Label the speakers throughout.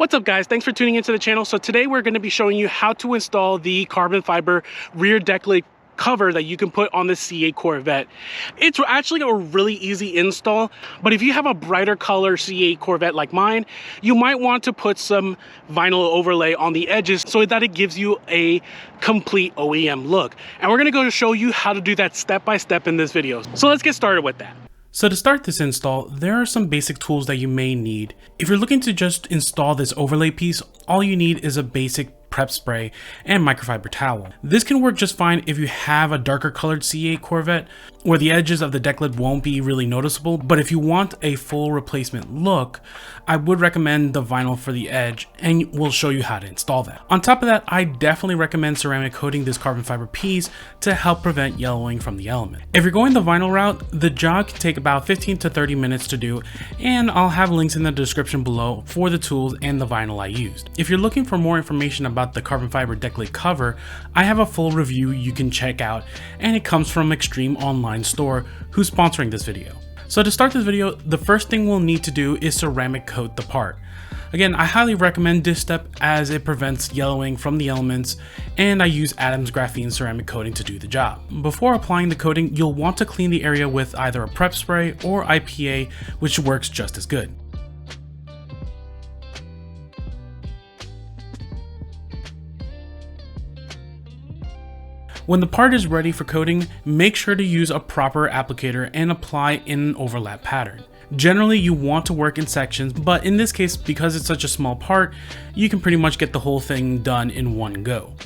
Speaker 1: What's up guys, thanks for tuning into the channel. So today we're going to be showing you how to install the carbon fiber rear deck lid cover that you can put on the C8 Corvette. It's actually a really easy install, but if you have a brighter color C8 Corvette like mine, you might want to put some vinyl overlay on the edges so that it gives you a complete OEM look. And we're going to go show you how to do that step by step in this video. So let's get started with that. So to start this install, there are some basic tools that you may need. If you're looking to just install this overlay piece, all you need is a basic prep spray and microfiber towel. This can work just fine if you have a darker colored C8 Corvette where the edges of the deck lid won't be really noticeable, but if you want a full replacement look, I would recommend the vinyl for the edge, and we'll show you how to install that. On top of that, I definitely recommend ceramic coating this carbon fiber piece to help prevent yellowing from the element. If you're going the vinyl route, the job can take about 15 to 30 minutes to do, and I'll have links in the description below for the tools and the vinyl I used. If you're looking for more information about the carbon fiber deck lid cover, I have a full review you can check out, and it comes from Extreme Online Store, who's sponsoring this video. So to start this video, the first thing we'll need to do is ceramic coat the part. Again, I highly recommend this step as it prevents yellowing from the elements, and I use Adams graphene ceramic coating to do the job. Before applying the coating, you'll want to clean the area with either a prep spray or IPA, which works just as good. When the part is ready for coating, make sure to use a proper applicator and apply in an overlap pattern. Generally, you want to work in sections, but in this case, because it's such a small part, you can pretty much get the whole thing done in one go.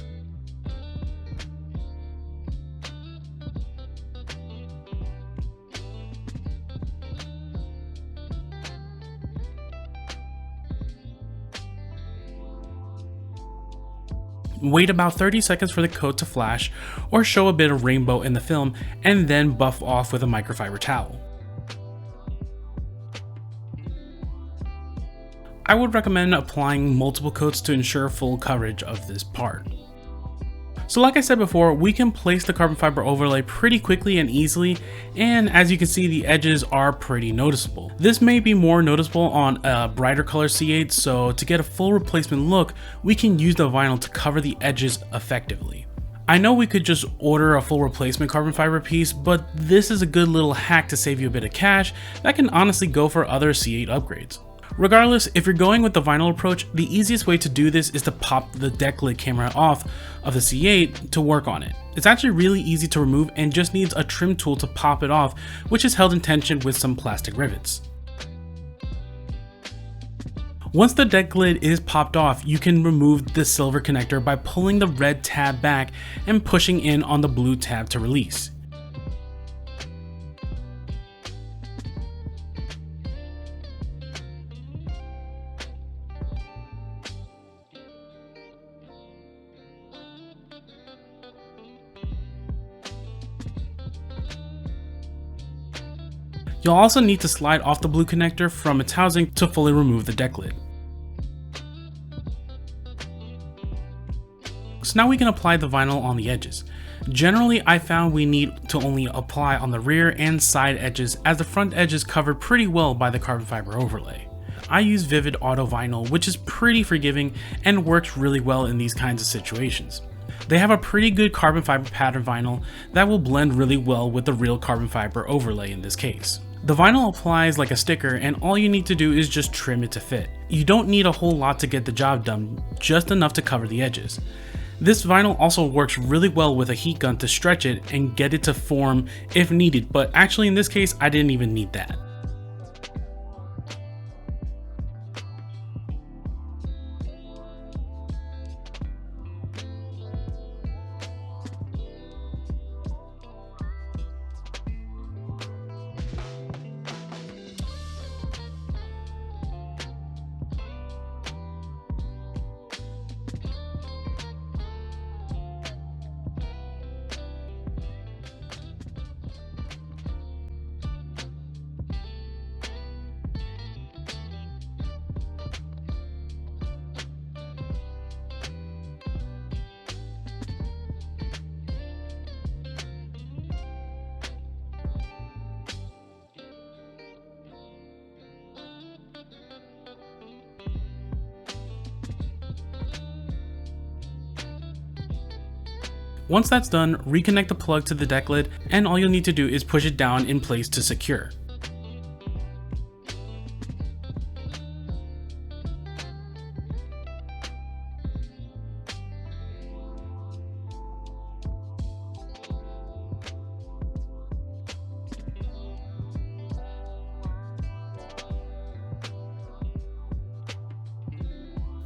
Speaker 1: Wait about 30 seconds for the coat to flash or show a bit of rainbow in the film, and then buff off with a microfiber towel. I would recommend applying multiple coats to ensure full coverage of this part. So like I said before, we can place the carbon fiber overlay pretty quickly and easily, and as you can see, the edges are pretty noticeable. This may be more noticeable on a brighter color C8, so to get a full replacement look, we can use the vinyl to cover the edges effectively. I know we could just order a full replacement carbon fiber piece, but this is a good little hack to save you a bit of cash that can honestly go for other C8 upgrades. Regardless, if you're going with the vinyl approach, the easiest way to do this is to pop the deck lid camera off of the C8 to work on it. It's actually really easy to remove and just needs a trim tool to pop it off, which is held in tension with some plastic rivets. Once the deck lid is popped off, you can remove the silver connector by pulling the red tab back and pushing in on the blue tab to release. You'll also need to slide off the blue connector from its housing to fully remove the deck lid. So now we can apply the vinyl on the edges. Generally, I found we need to only apply on the rear and side edges, as the front edge is covered pretty well by the carbon fiber overlay. I use ViVVid Auto Vinyl, which is pretty forgiving and works really well in these kinds of situations. They have a pretty good carbon fiber pattern vinyl that will blend really well with the real carbon fiber overlay in this case. The vinyl applies like a sticker, and all you need to do is just trim it to fit. You don't need a whole lot to get the job done, just enough to cover the edges. This vinyl also works really well with a heat gun to stretch it and get it to form if needed, but actually in this case I didn't even need that. Once that's done, reconnect the plug to the deck lid, and all you'll need to do is push it down in place to secure.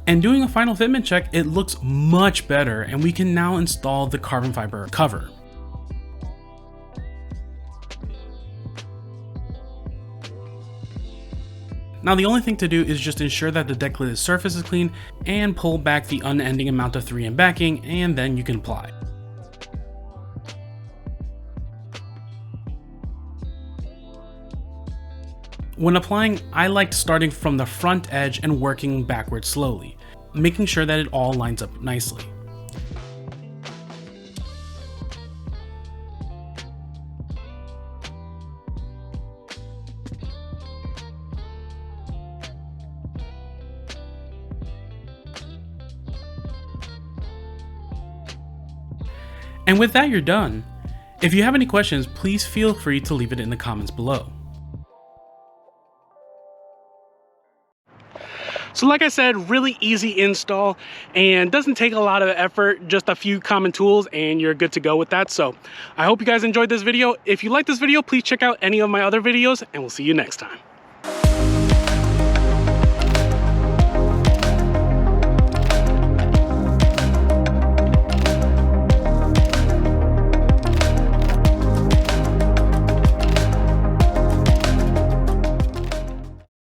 Speaker 1: And doing a final fitment check, it looks much better, and we can now install the carbon fiber cover. Now the only thing to do is just ensure that the deck lid surface is clean and pull back the unending amount of 3M backing, and then you can apply. When applying, I liked starting from the front edge and working backwards slowly, making sure that it all lines up nicely. And with that, you're done. If you have any questions, please feel free to leave it in the comments below. So like I said, really easy install and doesn't take a lot of effort, just a few common tools and you're good to go with that. So I hope you guys enjoyed this video. If you like this video, please check out any of my other videos and we'll see you next time.